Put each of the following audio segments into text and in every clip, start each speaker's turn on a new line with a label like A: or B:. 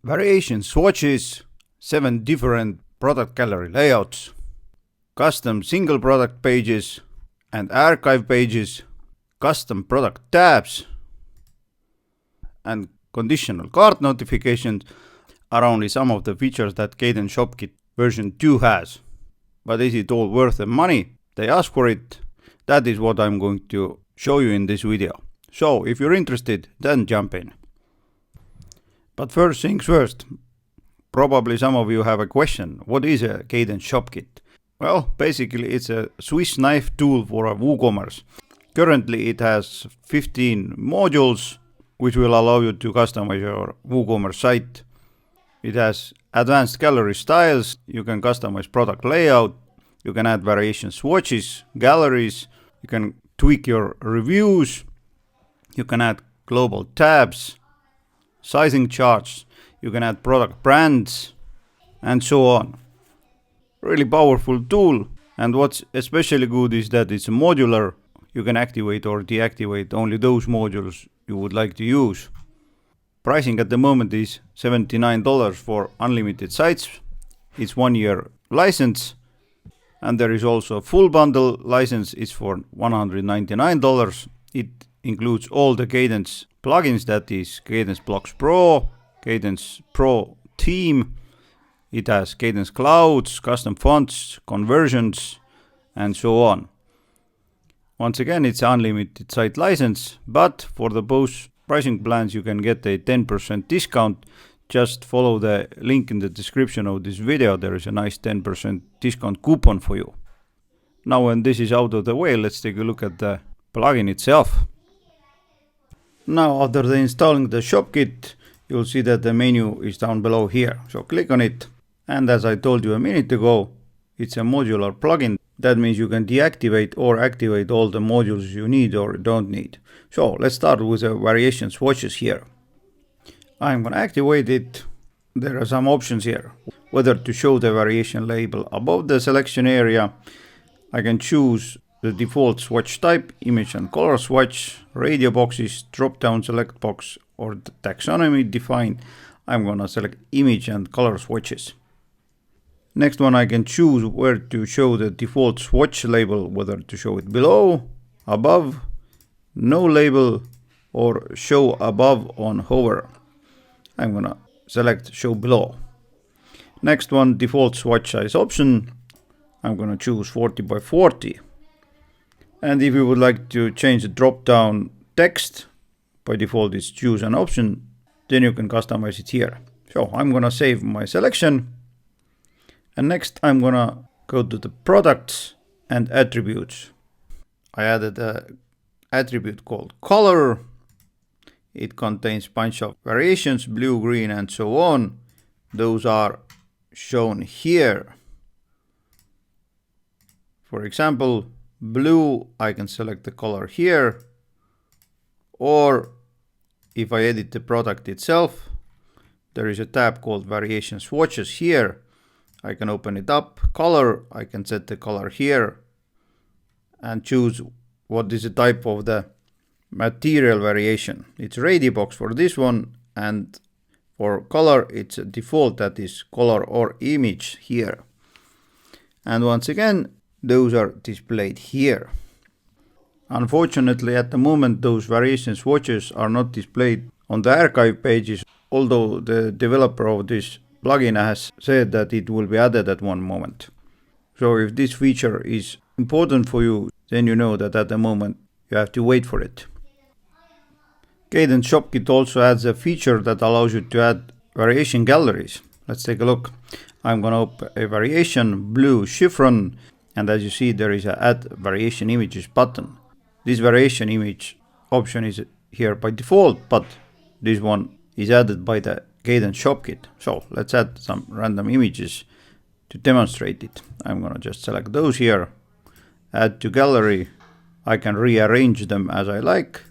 A: variation swatches, 7 different product gallery layouts, custom single product pages and archive pages, custom product tabs, and conditional cart notifications are only some of the features that Kadence Shop Kit version 2 has. But is it all worth the money they ask for it? That is what I'm going to show you in this video. So if you're interested, then jump in. But first things first, probably some of you have a question. What is a Kadence Shop Kit? Well, basically it's a Swiss knife tool for a WooCommerce. Currently it has 15 modules, which will allow you to customize your WooCommerce site. It has advanced gallery styles, you can customize product layout, you can add variation swatches, galleries, you can tweak your reviews, you can add global tabs, sizing charts, you can add product brands, and so on. Really powerful tool, and what's especially good is that it's modular. You can activate or deactivate only those modules you would like to use. Pricing at the moment is $79 for unlimited sites. It's 1 year license, and there is also a full bundle license. It's for $199. It includes all the Kadence plugins, that is Kadence Blocks Pro, Kadence Pro Theme. It has Kadence Clouds, custom fonts, conversions, and so on. Once again, it's unlimited site license, but for the both pricing plans you can get a 10% discount. Just follow the link in the description of this video. There is a nice 10% discount coupon for you. Now when this is out of the way, let's take a look at the plugin itself. Now after installing the Shop Kit, you'll see that the menu is down below here. So click on it. And as I told you a minute ago, it's a modular plugin. That means you can deactivate or activate all the modules you need or don't need. So let's start with the variation swatches here. I'm going to activate it. There are some options here. Whether to show the variation label above the selection area. I can choose the default swatch type, image and color swatch, radio boxes, drop down select box, or the taxonomy defined. I'm going to select image and color swatches. Next one, I can choose where to show the default swatch label, whether to show it below, above, no label, or show above on hover. I'm gonna select show below. Next one, default swatch size option. I'm gonna choose 40 by 40. And if you would like to change the drop down text, by default it's choose an option, then you can customize it here. So I'm gonna save my selection. And next I'm gonna go to the products and attributes. I added an attribute called color. It contains a bunch of variations, blue, green, and so on. Those are shown here. For example, blue, I can select the color here. Or if I edit the product itself, there is a tab called variation swatches here. I can open it up. Color, I can set the color here and choose what is the type of the material variation. It's radio box for this one, and for color it's a default, that is color or image here. And once again, those are displayed here. Unfortunately, at the moment those variation swatches are not displayed on the archive pages, although the developer of this plugin has said that it will be added at one moment. So if this feature is important for you, then you know that at the moment you have to wait for it. Kadence Shop Kit also adds a feature that allows you to add variation galleries. Let's take a look. I'm going to open a variation blue chiffon, and as you see there is a add variation images button. This variation image option is here by default, but this one is added by the Kadence Shop Kit. So let's add some random images to demonstrate it. I'm going to just select those here, add to gallery. I can rearrange them as I like.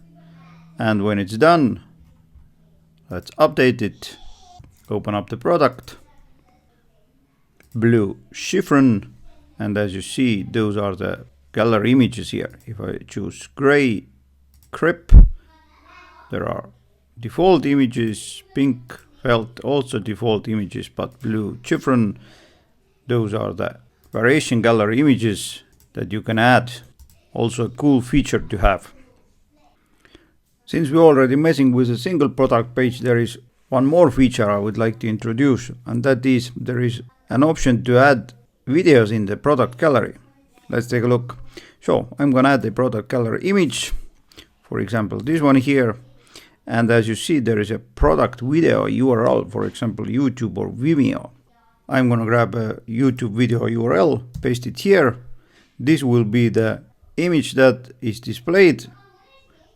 A: And when it's done, let's update it. Open up the product. Blue chiffon. And as you see, those are the gallery images here. If I choose gray crepe, there are default images, pink, felt also default images, but blue chiffon, those are the variation gallery images that you can add. Also a cool feature to have. Since we're already messing with a single product page, there is one more feature I would like to introduce, and that is there is an option to add videos in the product gallery. Let's take a look. So I'm gonna add the product gallery image, for example this one here, and as you see there is a product video URL, for example YouTube or Vimeo. I'm gonna grab a YouTube video URL, paste it here. This will be the image that is displayed,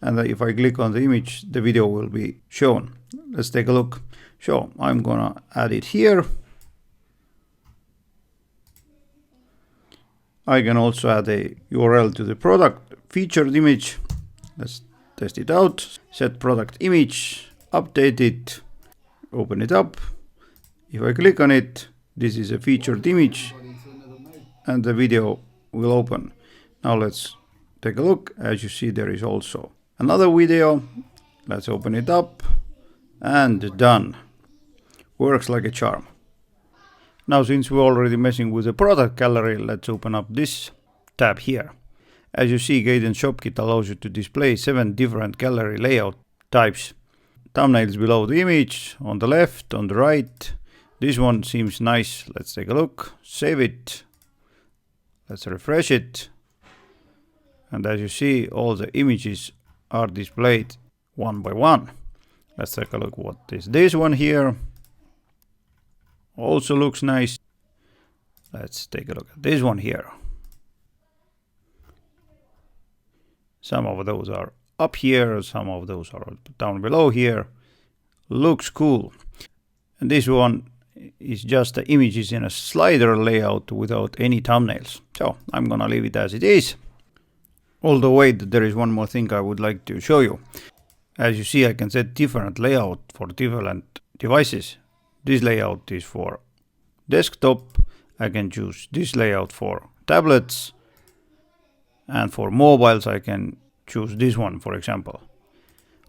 A: and if I click on the image the video will be shown. Let's take a look. So I'm gonna add it here. I can also add a URL to the product featured image. Let's test it out. Set product image, update it, open it up. If I click on it, this is a featured image and the video will open. Now let's take a look. As you see there is also another video. Let's open it up and done. Works like a charm. Now since we're already messing with the product gallery, let's open up this tab here. As you see, Kadence Shop Kit allows you to display 7 different gallery layout types. Thumbnails below the image, on the left, on the right. This one seems nice. Let's take a look. Save it. Let's refresh it. And as you see, all the images are displayed one by one. Let's take a look what is this one here. Also looks nice. Let's take a look at this one here. Some of those are up here, some of those are down below here. Looks cool. And this one is just the images in a slider layout without any thumbnails. So I'm gonna leave it as it is. Although wait, there is one more thing I would like to show you. As you see, I can set different layout for different devices. This layout is for desktop. I can choose this layout for tablets, and for mobiles I can choose this one, for example,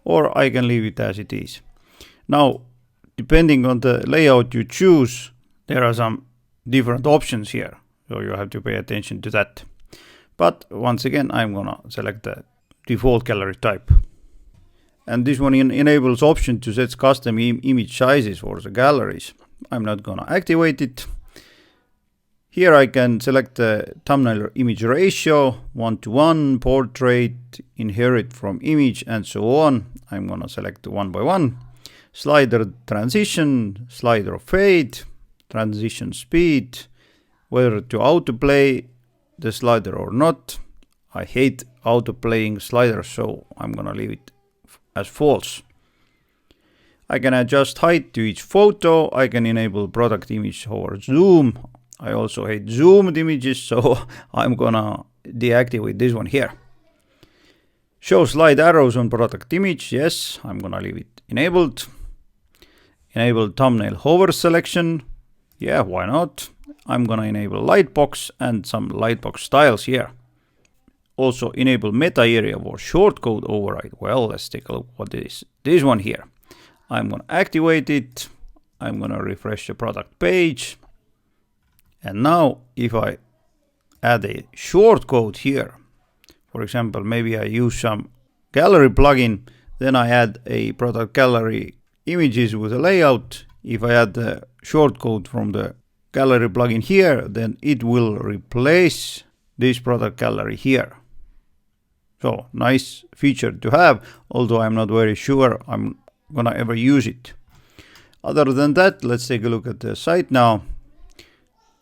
A: or I can leave it as it is. Now, depending on the layout you choose, there are some different options here, so you have to pay attention to that. But once again, I'm gonna select the default gallery type. And this one enables option to set custom image sizes for the galleries. I'm not gonna activate it. Here I can select the thumbnail image ratio, 1:1, portrait, inherit from image, and so on. I'm gonna select one by one. Slider transition, slider fade, transition speed, whether to autoplay the slider or not. I hate autoplaying sliders, so I'm gonna leave it as false. I can adjust height to each photo. I can enable product image over zoom. I also hate zoomed images, so I'm gonna deactivate this one here. Show slide arrows on product image. Yes, I'm gonna leave it enabled. Enable thumbnail hover selection. Yeah, why not? I'm gonna enable lightbox and some lightbox styles here. Also enable meta area for shortcode override. Well, let's take a look what is this one here. I'm gonna activate it. I'm gonna refresh the product page. And now if I add a shortcode here, for example, maybe I use some gallery plugin, then I add a product gallery images with a layout. If I add the shortcode from the gallery plugin here, then it will replace this product gallery here. So nice feature to have, although I'm not very sure I'm gonna ever use it. Other than that, let's take a look at the site now.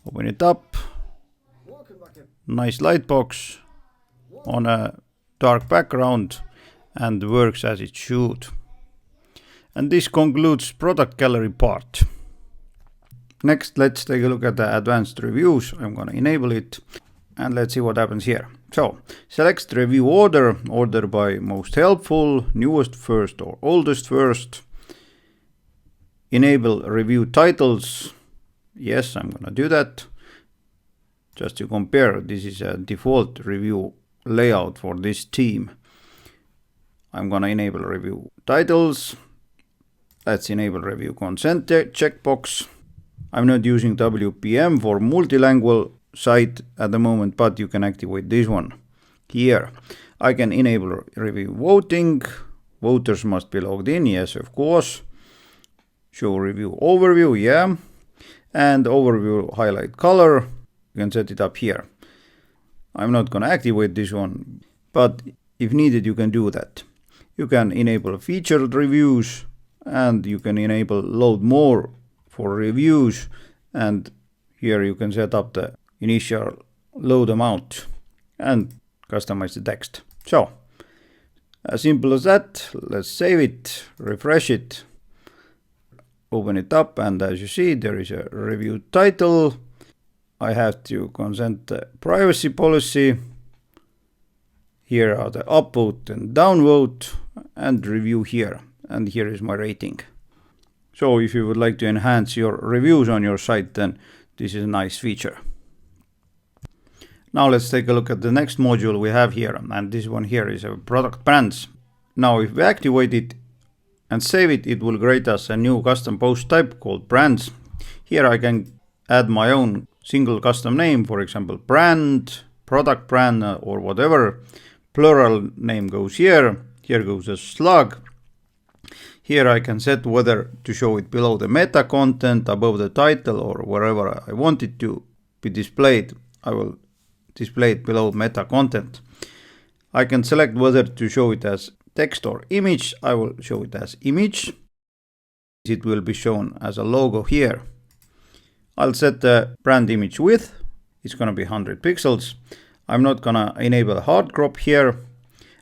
A: Open it up. Nice lightbox on a dark background and works as it should. And this concludes product gallery part. Next, let's take a look at the advanced reviews. I'm gonna enable it and let's see what happens here. So select review order by most helpful, newest first or oldest first. Enable review titles. Yes, I'm gonna do that. Just to compare, this is a default review layout for this theme. I'm gonna enable review titles. Let's enable review consent checkbox. I'm not using WPM for multilingual site at the moment, but you can activate this one here. I can enable review voting. Voters must be logged in. Yes, of course. Show review overview. Yeah. And overview highlight color. You can set it up here. I'm not going to activate this one, but if needed, you can do that. You can enable featured reviews, and you can enable load more for reviews, and here you can set up the initial load amount and customize the text. So as simple as that. Let's save it, refresh it, open it up, and as you see, there is a review title. I have to consent the privacy policy. Here are the upvote and downvote, and review here. And here is my rating. So if you would like to enhance your reviews on your site, then this is a nice feature. Now let's take a look at the next module we have here. And this one here is a product brands. Now if we activate it and save it, it will create us a new custom post type called brands. Here I can add my own single custom name, for example, brand, product brand, or whatever. Plural name goes here. Here goes a slug. Here I can set whether to show it below the meta content, above the title, or wherever I want it to be displayed. I will display it below meta content. I can select whether to show it as text or image. I will show it as image. It will be shown as a logo here. I'll set the brand image width. It's going to be 100 pixels. I'm not going to enable hard crop here.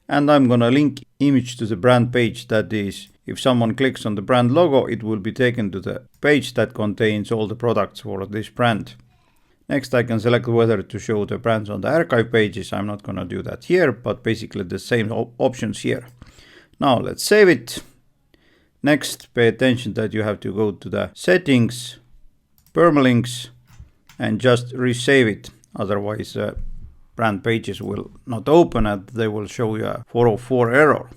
A: And I'm going to link image to the brand page. That is, if someone clicks on the brand logo, it will be taken to the page that contains all the products for this brand. Next, I can select whether to show the brands on the archive pages. I'm not going to do that here, but basically the same options here. Now let's save it. Next, pay attention that you have to go to the settings, permalinks, and just resave it. Otherwise, brand pages will not open and they will show you a 404 error.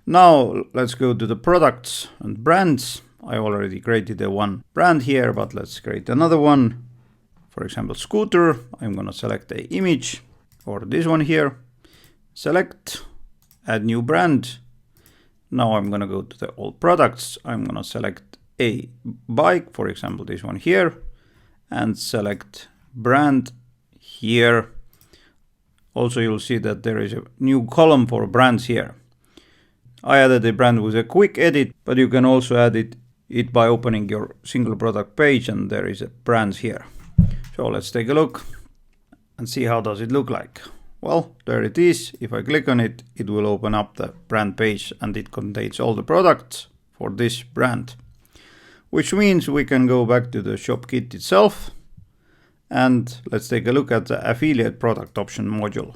A: Now let's go to the products and brands. I already created a one brand here, but let's create another one. For example, scooter. I'm going to select the image or this one here. Select, add new brand. Now I'm going to go to the all products. I'm going to select a bike, for example, this one here, and select brand here. Also, you'll see that there is a new column for brands here. I added a brand with a quick edit, but you can also add it by opening your single product page, and there is a brands here. So let's take a look and see how does it look like. Well, there it is. If I click on it, it will open up the brand page and it contains all the products for this brand. Which means we can go back to the shop kit itself and let's take a look at the affiliate product option module.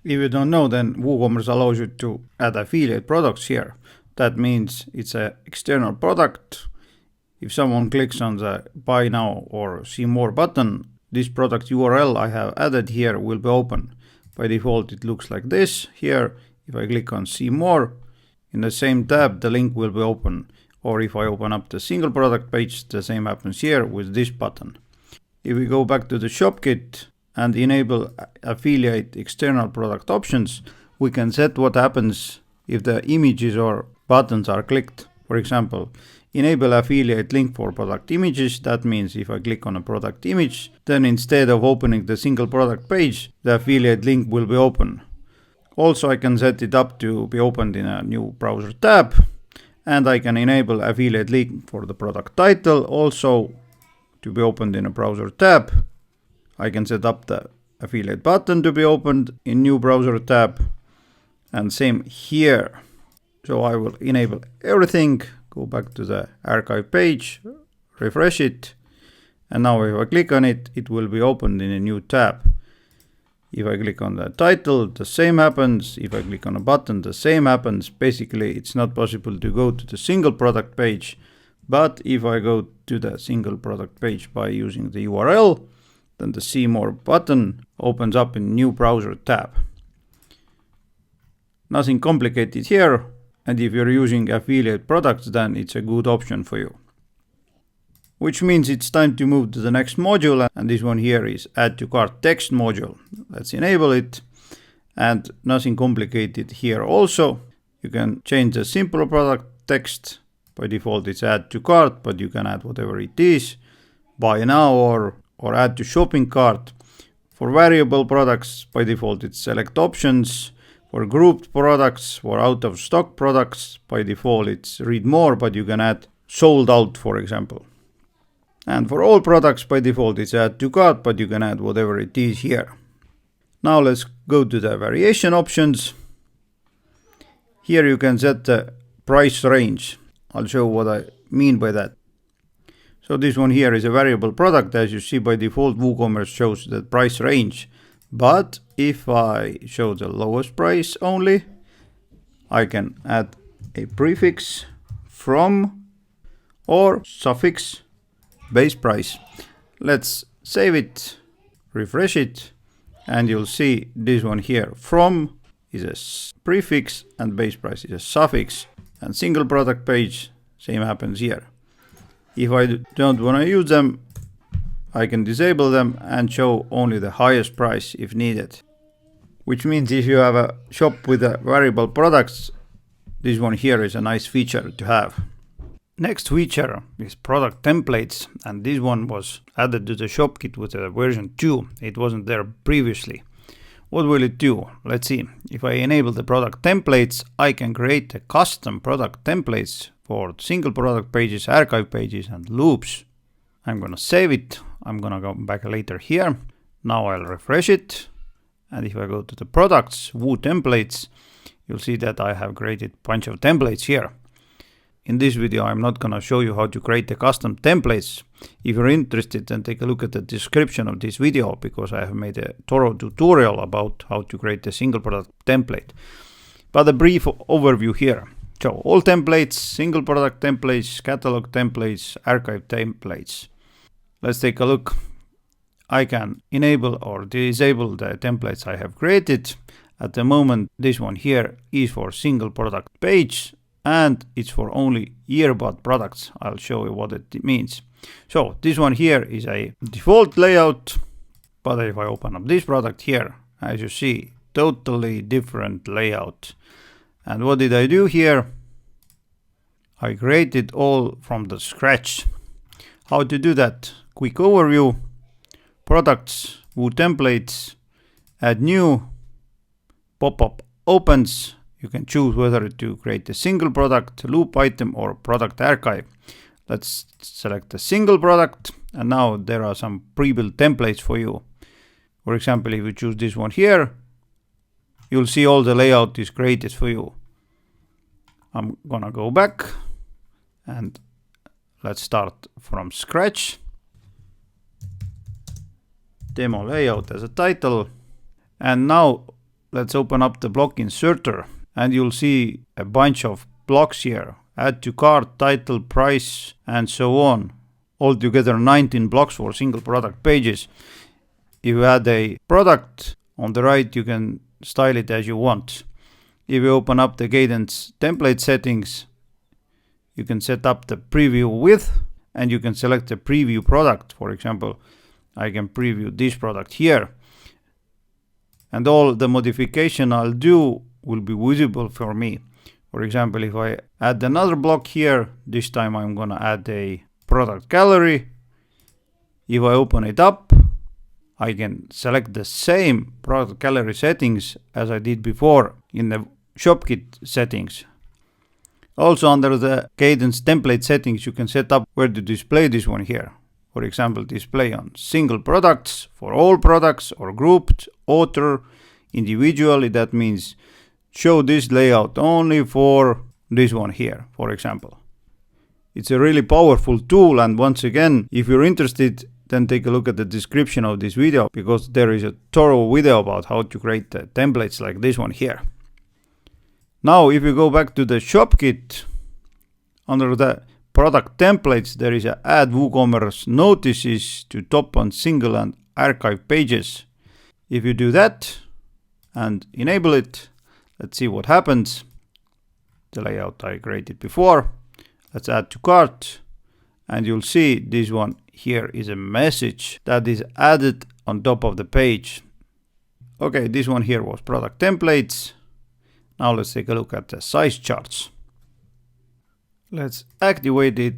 A: If you don't know, then WooCommerce allows you to add affiliate products here. That means it's an external product. If someone clicks on the buy now or see more button, this product URL I have added here will be open. By default, it looks like this. Here, if I click on see more, in the same tab, the link will be open. Or if I open up the single product page, the same happens here with this button. If we go back to the shop kit and enable affiliate external product options, we can set what happens if the images or buttons are clicked. For example, enable affiliate link for product images. That means if I click on a product image, then instead of opening the single product page, the affiliate link will be open. Also, I can set it up to be opened in a new browser tab. And I can enable affiliate link for the product title also to be opened in a browser tab. I can set up the affiliate button to be opened in new browser tab. And same here. So I will enable everything, go back to the archive page, refresh it. And now if I click on it, it will be opened in a new tab. If I click on the title, the same happens. If I click on a button, the same happens. Basically, it's not possible to go to the single product page. But if I go to the single product page by using the URL, then the see more button opens up in new browser tab. Nothing complicated here. And if you're using affiliate products, then it's a good option for you. Which means it's time to move to the next module, and this one here is add to cart text module. Let's enable it, and nothing complicated here. Also, you can change the simple product text. By default it's add to cart, but you can add whatever it is, buy now or add to shopping cart. For variable products, by default it's select options. For grouped products, for out of stock products, by default it's read more, but you can add sold out, for example. And for all products, by default it's add to cart, but you can add whatever it is here. Now let's go to the variation options. Here you can set the price range. I'll show what I mean by that. So this one here is a variable product. As you see, by default WooCommerce shows the price range. But if I show the lowest price only, I can add a prefix from or suffix base price. Let's save it, refresh it, and you'll see this one here. From is a prefix and base price is a suffix. And single product page, same happens here. If I don't want to use them, I can disable them and show only the highest price if needed. Which means if you have a shop with a variable products, this one here is a nice feature to have. Next feature is product templates, and this one was added to the shop kit with a version 2. It wasn't there previously. What will it do? Let's see. If I enable the product templates, I can create a custom product templates for single product pages, archive pages, and loops. I'm gonna save it. I'm gonna go back later here. Now I'll refresh it. And if I go to the products, Woo templates, you'll see that I have created a bunch of templates here. In this video, I'm not gonna show you how to create the custom templates. If you're interested, then take a look at the description of this video, because I have made a thorough tutorial about how to create a single product template. But a brief overview here. So all templates, single product templates, catalog templates, archive templates. Let's take a look. I can enable or disable the templates I have created. At the moment, this one here is for single product page, and it's for only earbud products. I'll show you what it means. So this one here is a default layout, but if I open up this product here, as you see, totally different layout. And what did I do here? I created all from the scratch. How to do that? Quick overview, products, Woo templates, add new, pop-up opens. You can choose whether to create a single product, loop item, or product archive. Let's select a single product, and now there are some pre-built templates for you. For example, if you choose this one here, you'll see all the layout is created for you. I'm gonna go back and let's start from scratch. Demo layout as a title. And now let's open up the block inserter, and you'll see a bunch of blocks here. Add to cart, title, price, and so on. Altogether 19 blocks for single product pages. If you add a product on the right, you can style it as you want. If you open up the Kadence template settings, you can set up the preview width, and you can select the preview product. For example, I can preview this product here. And all the modification I'll do will be visible for me. For example, if I add another block here, this time I'm gonna add a product gallery. If I open it up, I can select the same product gallery settings as I did before in the shop kit settings. Also under the Kadence template settings, you can set up where to display this one here. For example, display on single products, for all products, or grouped, author, individually. That means show this layout only for this one here, for example. It's a really powerful tool, and once again, if you're interested, then take a look at the description of this video, because there is a thorough video about how to create the templates like this one here. Now, if you go back to the shop kit, under the product templates, there is a add WooCommerce notices to top on single and archive pages. If you do that and enable it, let's see what happens. the layout I created before. Let's add to cart, and you'll see this one here is a message that is added on top of the page. Okay, this one here was product templates. Now let's take a look at the size charts. Let's activate it,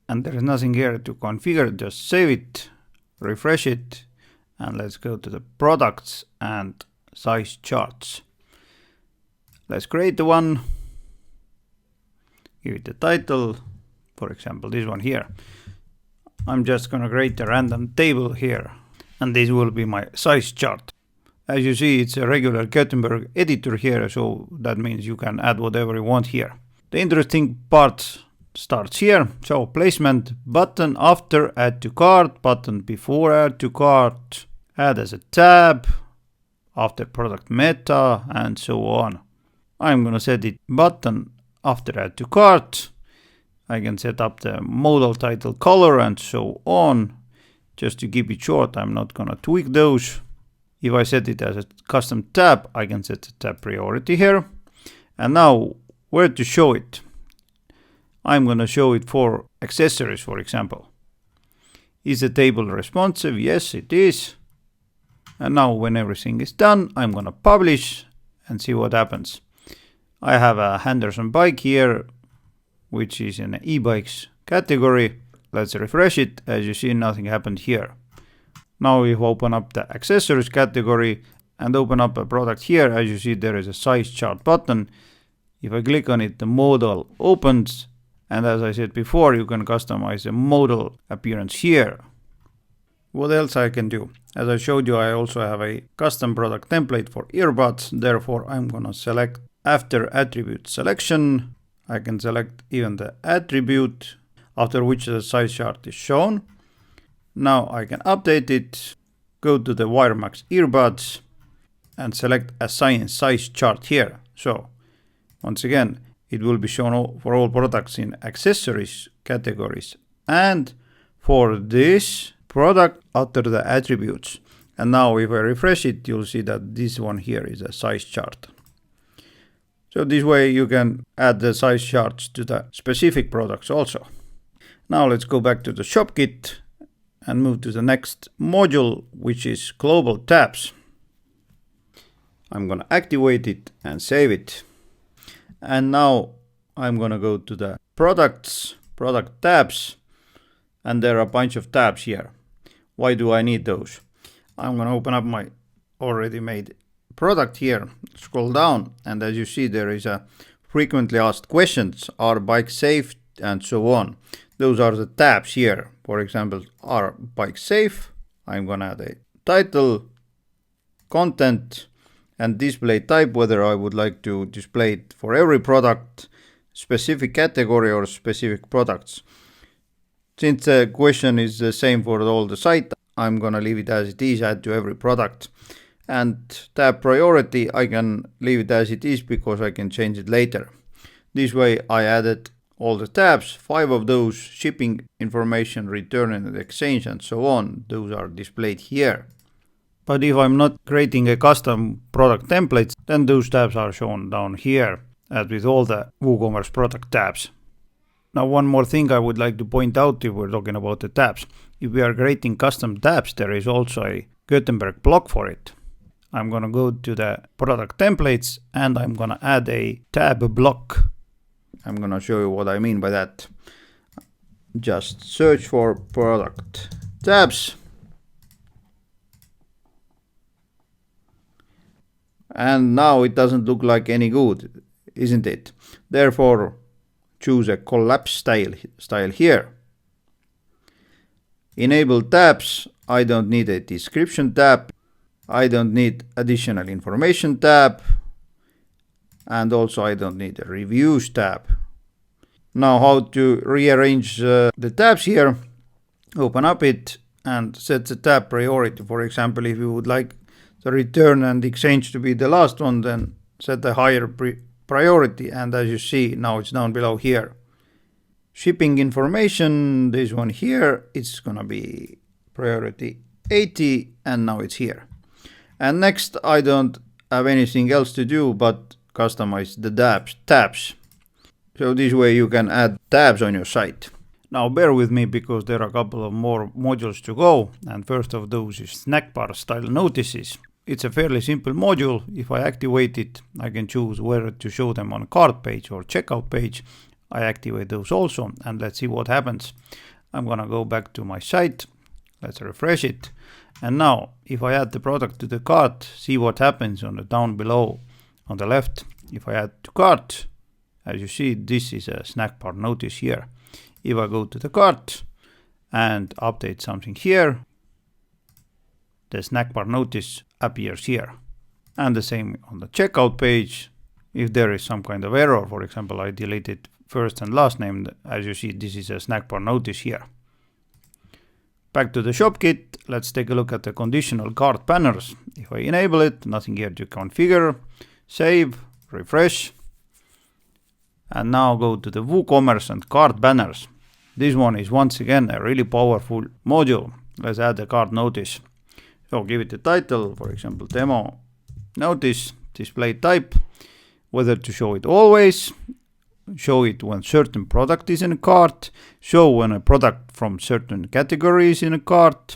A: and there is nothing here to configure. Just save it, refresh it, and let's go to the products and size charts. Let's create the one, give it the title, for example this one here. I'm just gonna create a random table here, and this will be my size chart. As you see, it's a regular Gutenberg editor here, so that means you can add whatever you want here. The interesting part starts here. So placement, button after add to cart, button before add to cart, add as a tab, after product meta, and so on. I'm gonna set it button after add to cart. I can set up the modal title color and so on. Just to keep it short, I'm not gonna tweak those. If I set it as a custom tab, I can set the tab priority here. And now where to show it? I'm gonna show it for accessories, for example. Is the table responsive? Yes, it is. And now when everything is done, I'm gonna publish and see what happens. I have a Henderson bike here, which is in the e-bikes category. Let's refresh it. As you see, nothing happened here. Now we open up the accessories category and open up a product here. As you see, there is a size chart button. If I click on it, the modal opens. And as I said before, you can customize the modal appearance here. What else I can do? As I showed you, I also have a custom product template for earbuds. Therefore, I'm gonna select after attribute selection. I can select even the attribute after which the size chart is shown. Now I can update it, go to the WireMax earbuds and select assign size chart here. So once again, it will be shown for all products in accessories categories and for this product after the attributes. And now if I refresh it, you'll see that this one here is a size chart. So this way you can add the size charts to the specific products also. Now let's go back to the shop kit and move to the next module, which is global tabs. I'm gonna activate it and save it. And now I'm gonna go to the products, product tabs, and there are a bunch of tabs here. Why do I need those? I'm gonna open up my already made product here, scroll down, and as you see, there is a frequently asked questions, are bikes safe, and so on. Those are the tabs here. For example, are bikes safe? I'm gonna add a title, content, and display type, whether I would like to display it for every product, specific category or specific products. Since the question is the same for all the site, I'm gonna leave it as it is, add to every product. And tab priority, I can leave it as it is because I can change it later. This way I added all the tabs, 5 of those, shipping information, return and exchange and so on. Those are displayed here. But if I'm not creating a custom product template, then those tabs are shown down here, as with all the WooCommerce product tabs. Now one more thing I would like to point out if we're talking about the tabs. If we are creating custom tabs, there is also a Gutenberg block for it. I'm gonna go to the product templates and I'm gonna add a tab block. I'm gonna show you what I mean by that. Just search for product tabs. And now it doesn't look like any good, isn't it? Therefore, choose a collapse style here. Enable tabs. I don't need a description tab. I don't need additional information tab. And also I don't need a reviews tab. Now how to rearrange the tabs here. Open up it and set the tab priority. For example, if you would like the return and exchange to be the last one, then set a higher priority. And as you see, now it's down below here. Shipping information, this one here, it's gonna be priority 80 and now it's here. And next, I don't have anything else to do but customize the tabs. So this way you can add tabs on your site. Now bear with me because there are a couple of more modules to go, and first of those is snack bar style notices. It's a fairly simple module. If I activate it, I can choose whether to show them on a cart page or checkout page. I activate those also, and let's see what happens. I'm gonna go back to my site. Let's refresh it. And now if I add the product to the cart, see what happens on the down below on the left. If I add to cart, as you see, this is a snack bar notice here. If I go to the cart and update something here, the snack bar notice appears here. And the same on the checkout page. If there is some kind of error, for example, I deleted first and last name, as you see, this is a snack bar notice here. Back to the shop kit, let's take a look at the conditional cart banners. If I enable it, nothing here to configure, save, refresh. And now go to the WooCommerce and cart banners. This one is once again a really powerful module. Let's add the cart notice. So give it a title, for example, demo notice, display type, whether to show it always, show it when certain product is in a cart, show when a product from certain category is in a cart,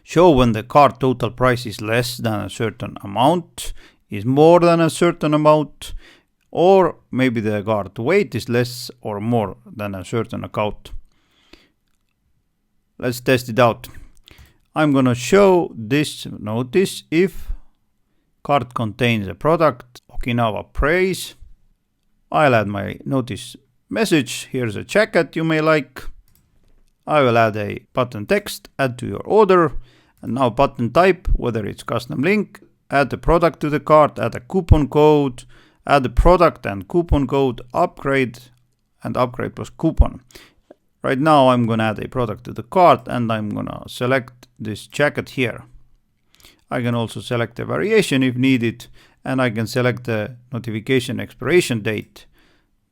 A: show when the cart total price is less than a certain amount, is more than a certain amount, or maybe the cart weight is less or more than a certain amount. Let's test it out. I'm gonna show this notice if cart contains a product, Okinawa praise. I'll add my notice message. Here's a jacket you may like. I will add a button text, add to your order, and now button type, whether it's custom link, add the product to the cart, add a coupon code, add the product and coupon code, upgrade, and upgrade plus coupon. Right now I'm gonna add a product to the cart and I'm gonna select this jacket here. I can also select a variation if needed, and I can select the notification expiration date.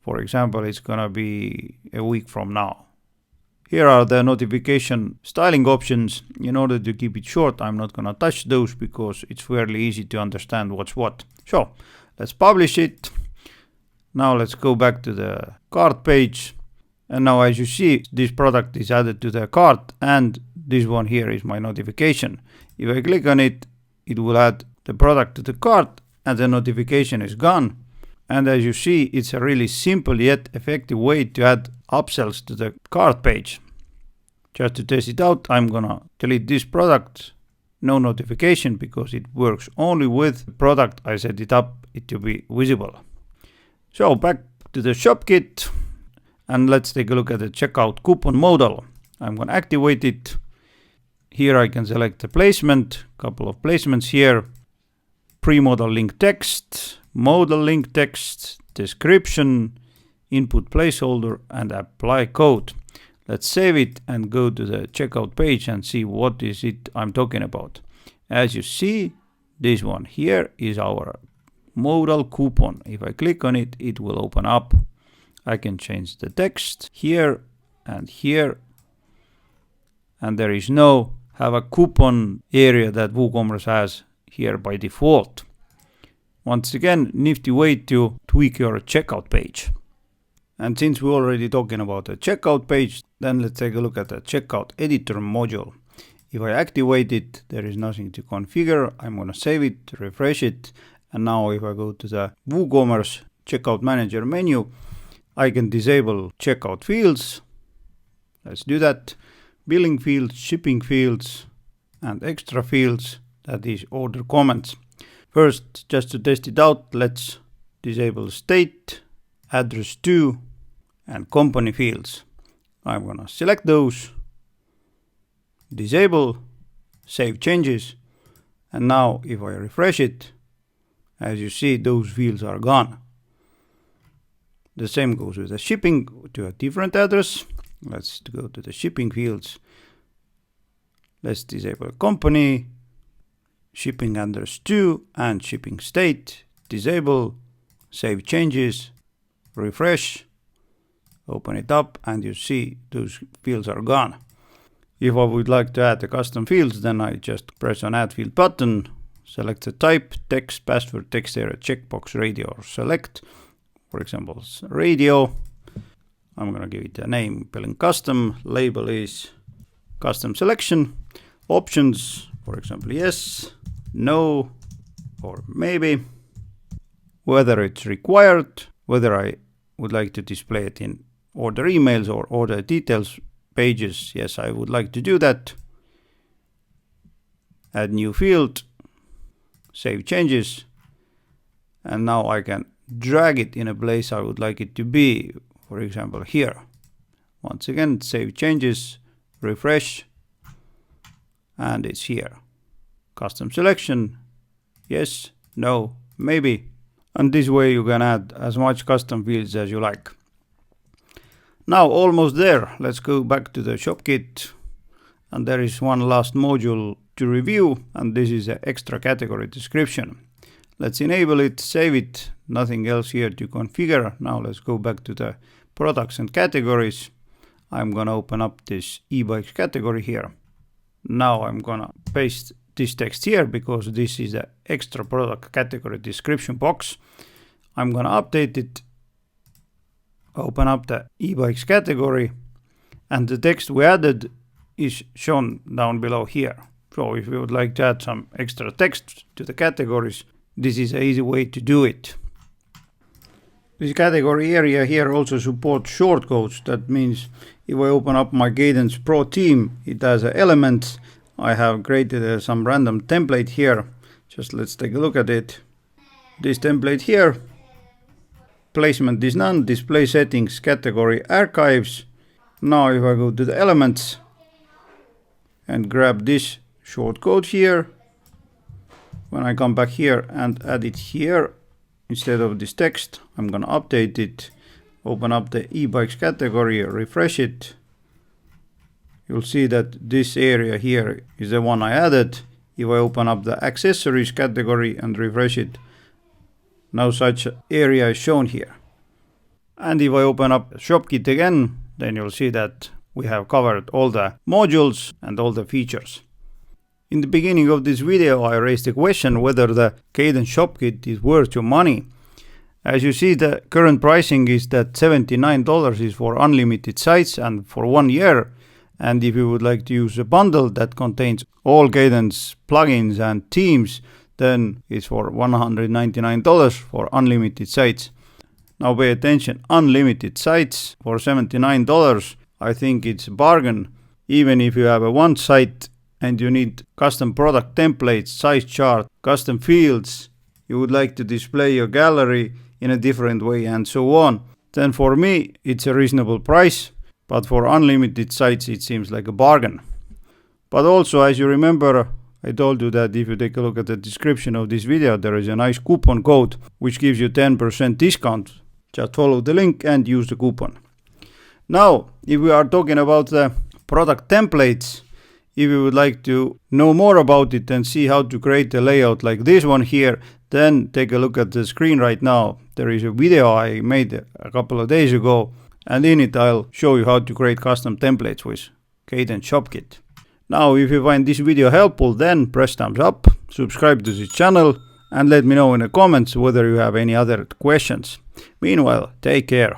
A: For example, it's gonna be a week from now. Here are the notification styling options. In order to keep it short, I'm not gonna touch those because it's fairly easy to understand what's what. So let's publish it. Now let's go back to the cart page. And now as you see, this product is added to the cart and this one here is my notification. If I click on it, it will add the product to the cart and the notification is gone. And as you see, it's a really simple yet effective way to add upsells to the cart page. Just to test it out, I'm gonna delete this product, no notification, because it works only with the product I set it up it to be visible. So back to the shop kit. And let's take a look at the checkout coupon modal. I'm going to activate it. Here I can select the placement, couple of placements here. Pre-modal link text, modal link text, description, input placeholder, and apply code. Let's save it and go to the checkout page and see what is it I'm talking about. As you see, this one here is our modal coupon. If I click on it, it will open up. I can change the text here, and there is no have a coupon area that WooCommerce has here by default. Once again, nifty way to tweak your checkout page. And since we're already talking about the checkout page, then let's take a look at the checkout editor module. If I activate it, there is nothing to configure. I'm going to save it, refresh it, and now if I go to the WooCommerce checkout manager menu, I can disable checkout fields. Let's do that. Billing fields, shipping fields, and extra fields, that is order comments. First, just to test it out, let's disable state, address to, and company fields. I'm gonna select those, disable, save changes, and now if I refresh it, as you see, those fields are gone. The same goes with the shipping to a different address. Let's go to the shipping fields. Let's disable company, shipping address to, and shipping state. Disable, save changes, refresh, open it up, and you see those fields are gone. If I would like to add the custom fields, then I just press on add field button, select the type, text, password, text area, checkbox, radio, or select. for example, radio. I'm gonna give it a name, billing custom. Label is custom selection. Options, for example, yes, no, or maybe. Whether it's required, whether I would like to display it in order emails or order details pages. Yes, I would like to do that. Add new field, save changes, and now I can drag it in a place I would like it to be, for example here. Once again, save changes, refresh, and it's here. Custom selection, yes, no, maybe. And this way you can add as much custom fields as you like. Now almost there. Let's go back to the shop kit. And there is one last module to review, and this is an extra category description. Let's enable it, save it, nothing else here to configure. Now let's go back to the products and categories. I'm gonna open up this e-bikes category here. Now I'm gonna paste this text here because this is the extra product category description box. I'm gonna update it, open up the e-bikes category, and the text we added is shown down below here. So if you would like to add some extra text to the categories, this is an easy way to do it. This category area here also supports shortcodes. That means if I open up my Kadence Pro theme, it has elements. I have created some random template here. Just let's take a look at it. This template here. Placement is none. Display settings, category archives. Now if I go to the elements and grab this shortcode here, when I come back here and add it here instead of this text, I'm gonna update it, open up the e-bikes category, refresh it. You'll see that this area here is the one I added. If I open up the accessories category and refresh it, now such area is shown here. And if I open up ShopKit again, then you'll see that we have covered all the modules and all the features. In the beginning of this video, I raised the question whether the Kadence Shop Kit is worth your money. As you see, the current pricing is that $79 is for unlimited sites and for 1 year. And if you would like to use a bundle that contains all Kadence plugins and themes, then it's for $199 for unlimited sites. Now pay attention, unlimited sites for $79. I think it's a bargain. Even if you have a one site and you need custom product templates, size chart, custom fields, you would like to display your gallery in a different way and so on, then for me it's a reasonable price. But for unlimited sites, it seems like a bargain. But also, as you remember, I told you that if you take a look at the description of this video, there is a nice coupon code which gives you 10% discount. Just follow the link and use the coupon. Now, if we are talking about the product templates, if you would like to know more about it and see how to create a layout like this one here, then take a look at the screen right now. There is a video I made a couple of days ago. And in it I'll show you how to create custom templates with Kadence Shop Kit. Now if you find this video helpful, then press thumbs up, subscribe to this channel, and let me know in the comments whether you have any other questions. Meanwhile, take care.